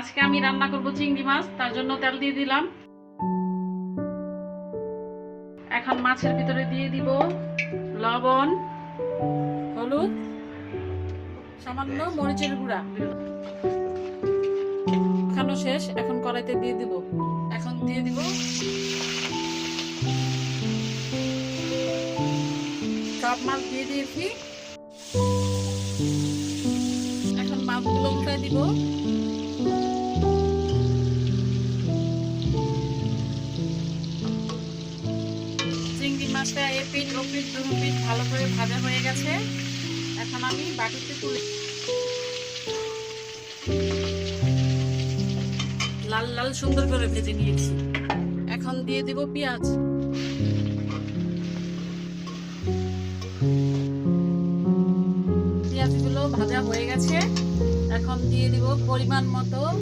আজকে আমি রান্না করব চিংড়ি মাছ, তার জন্য তেল দিয়ে দিলাম। এখন মাছের ভিতরে দিয়ে দিব লবণ, হলুদ, সামান্য মরিচের গুঁড়া। খানো শেষ, এখন কড়াইতে দিয়ে দিব। এখন দিয়ে দিব সব মাছ দিয়ে দিয়েছি। এখন মাছগুলো উল্টায় দিব। চিংড়ি মাছটা এপিট ওপিট দুপিট ভালো করে ভাজা হয়ে গেছে। এখন আমি বাটিতে তুলে লাল লাল সুন্দর করে ভেজে নিয়েছি। এখন দিয়ে দিব পেঁয়াজ। পেঁয়াজগুলো ভাজা হয়ে গেছে। এখন দিয়ে দিব পরিমাণ মতো